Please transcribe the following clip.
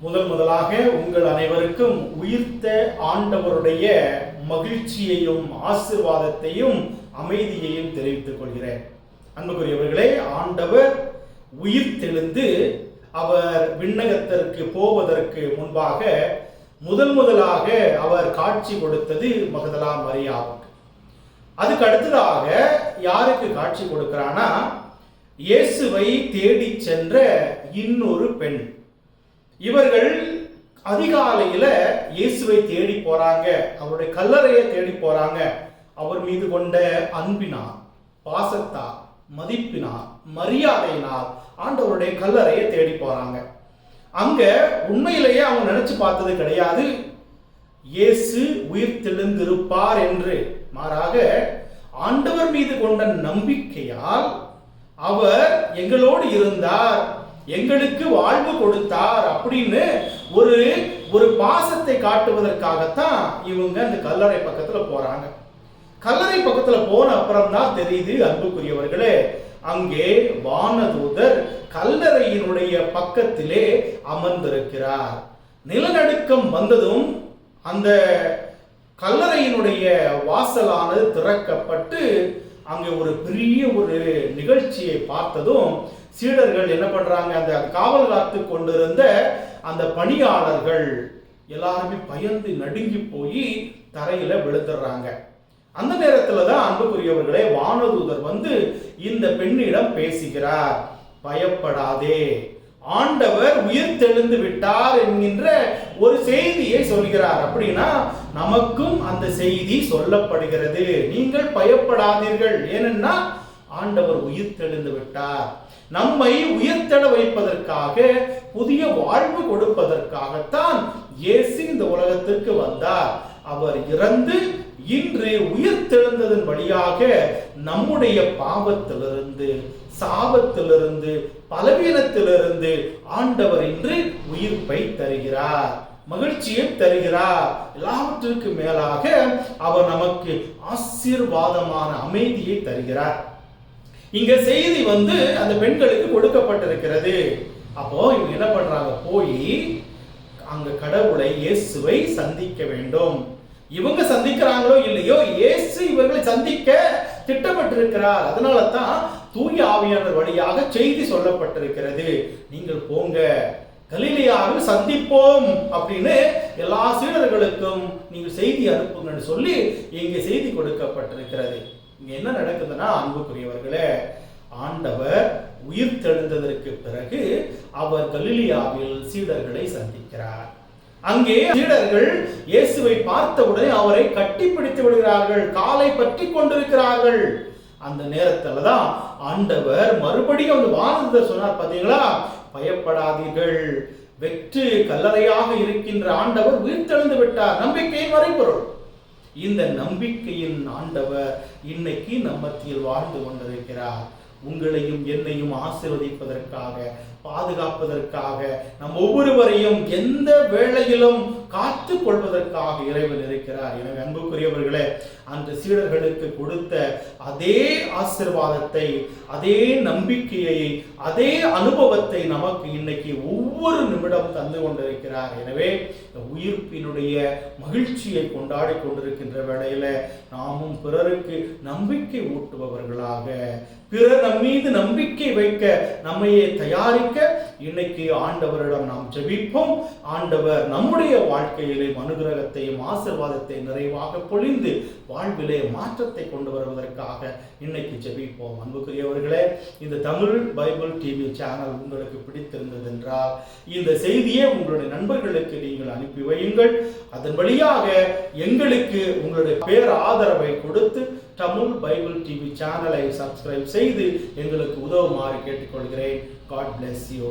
முதலாக உங்கள் அனைவருக்கும் உயிர்த்த ஆண்டவருடைய மகிழ்ச்சியையும் ஆசீர்வாதத்தையும் அமைதியையும் தெரிவித்துக் கொள்கிறேன். அன்புக்குரியவர்களே, ஆண்டவர் உயிர்த்தெழுந்து அவர் விண்ணகத்திற்கு போவதற்கு முன்பாக முதலாக அவர் காட்சி கொடுத்தது மகதலா மரியாவுக்கு. அதுக்கு அடுத்ததாக யாருக்கு காட்சி கொடுக்கிறானா, இயேசுவை தேடி சென்ற இன்னொரு பெண். இவர்கள் அதிகாலையில இயேசுவை தேடி போறாங்க, அவருடைய கல்லறையை தேடி போறாங்க. அவர் மீது கொண்ட அன்பினார், பாசத்தார், மதிப்பினார், மரியாதையினார் ஆண்டவருடைய கல்லறையை தேடி போறாங்க. அங்க உண்மையிலேயே அவங்க நினைச்சு பார்த்தது கிடையாது இயேசு உயிர்த்தெழுந்திருப்பார் என்று. மாறாக ஆண்டவர் மீது கொண்ட நம்பிக்கையால் அவர் எங்களோடு இருந்தார், எங்களுக்கு வாழ்வு கொடுத்தார் அப்படின்னு ஒரு பாசத்தை காட்டுவதற்காகத்தான் இவங்க அந்த கல்லறை பக்கத்துல போறாங்க. கல்லறை பக்கத்துல போன அப்புறம் தான் தெரியுது, அன்புக்குரியவர்களே, அங்கே வானதூதர் கல்லறையினுடைய பக்கத்திலே அமர்ந்திருக்கிறார். நிலநடுக்கம் வந்ததும் அந்த கல்லறையினுடைய வாசலானது திறக்கப்பட்டு அங்கே ஒரு பெரிய நிகழ்ச்சியை பார்த்ததும் சீடர்கள் என்ன பண்றாங்க, அந்த காவல் காத்து கொண்டிருந்த அந்த பணியாளர்கள் எல்லாருமே பயந்து நடுங்கி போய் தரையில விழுந்துடுறாங்க. அந்த நேரத்துல தான் அன்புக்குரியவர்களே வானதூதர் வந்து இந்த பெண்ணிடம் பேசுகிறார். பயப்படாதே, ஆண்டவர் உயிர்த்தெழுந்து விட்டார் என்கின்ற ஒரு செய்தியை சொல்கிறார். அப்படின்னா நமக்கும் அந்த செய்தி சொல்லப்படுகிறது, நீங்கள் பயப்படாதீர்கள், ஏனென்னா ஆண்டவர் உயிர்த்தெழுந்து விட்டார். நம்மை உயிர்த்தெழ வைப்பதற்காக, புதிய வாழ்வு கொடுப்பதற்காகத்தான் இயேசு இந்த உலகத்திற்கு வந்தார். அவர் இறந்து இன்று உயிர்த்தெழுந்ததன் வழியாக நம்முடைய பாவத்திலிருந்து, சாபத்திலிருந்து, பலவீனத்திலிருந்து ஆண்டவர் இன்று உயிர்ப்பை தருகிறார், மகிழ்ச்சியை தருகிறார். எல்லாவற்றிற்கு மேலாக அவர் நமக்கு ஆசீர்வாதமான அமைதியை தருகிறார். இங்க செய்தி அந்த பெண்களுக்கு கொடுக்கப்பட்டிருக்கிறது. அப்போ இவங்க என்ன பண்றாங்க, போய் அங்க கடவுளை, இயேசுவை சந்திக்க வேண்டும். இவங்க சந்திக்கிறாங்களோ இல்லையோ, இயேசு இவர்களை சந்திக்க திட்டமிட்டிருக்கிறார். அதனால தான் தூய ஆவியானவர் வழியாக செய்தி சொல்லப்பட்டிருக்கிறது. நீங்கள் போங்க, கலிலேயாவில் சந்திப்போம் அப்படின்னு எல்லா சீடர்களுக்கும் நீங்கள் செய்தி அனுப்புங்கன்னு சொல்லி இங்க செய்தி கொடுக்கப்பட்டிருக்கிறது. இங்க என்ன நடக்குதுன்னா, அன்புக்குரியவர்களே, ஆண்டவர் உயிர்த்தெழுந்ததற்கு பிறகு அவர் கலிலேயாவில் சீடர்களை சந்திக்கிறார். அங்கே சீடர்கள் இயேசுவை பார்த்தவுடனே அவரை கட்டிப்பிடித்து விடுகிறார்கள், காலை பற்றி கொண்டிருக்கிறார்கள். அந்த நேரத்துல தான் ஆண்டவர் மறுபடியும் அந்த வானதூதர் சொன்னார், பாத்தீங்களா, பயப்படாதீர்கள், வெற்று கல்லறையாக இருக்கின்ற ஆண்டவர் உயிர்த்தெழுந்து விட்டார். நம்பிக்கையின் மறைபொருள். இந்த நம்பிக்கையின் ஆண்டவர் இன்னைக்கு நம்ம மத்தியில் வாழ்ந்து கொண்டிருக்கிறார். உங்களையும் என்னையும் ஆசீர்வதிப்பதற்காக, பாதுகாப்பதற்காக, நம் ஒவ்வொருவரையும் எந்த வேளையிலும் காத்து கொள்வதற்காக இறைவன் இருக்கிறார். எனவே அன்புக்குரியவர்களே, அந்த சீடர்களுக்கு கொடுத்த அதே ஆசீர்வாதத்தை, அதே நம்பிக்கையை, அதே அனுபவத்தை நமக்கு இன்னைக்கு ஒவ்வொரு நிமிடம் தந்து கொண்டிருக்கிறார். எனவே உயிர்ப்பினுடைய மகிழ்ச்சியை கொண்டாடி கொண்டிருக்கின்ற வேளையில நாமும் பிறருக்கு நம்பிக்கை ஊட்டுபவர்களாக, பிறர் நம் மீது நம்பிக்கை வைக்க நம்மையே தயாரிக்க இன்னைக்கு ஆண்டவரிடம் நாம் ஜெபிப்போம். ஆண்டவர் நம்முடைய வாழ்க்கையிலே அனுகிரகத்தையும் ஆசீர்வாதத்தை நிறைவாக பொழிந்து வாழ்விலே மாற்றத்தை கொண்டு வருவதற்காக இன்னைக்கு ஜெபிப்போம். அன்புக்குரியவர்களே, இந்த தமிழ் பைபிள் டிவி சேனல் உங்களுக்கு பிடித்திருந்தது என்றால் இந்த செய்தியை உங்களுடைய நண்பர்களுக்கு நீங்கள் அனுப்பி வையுங்கள். அதன் வழியாக எங்களுக்கு உங்களுடைய பேர் ஆதரவை கொடுத்து தமிழ் பைபிள் டிவி சேனலை சப்ஸ்கிரைப் செய்து எங்களுக்கு உதவுமாறு கேட்டுக்கொள்கிறேன். God bless you.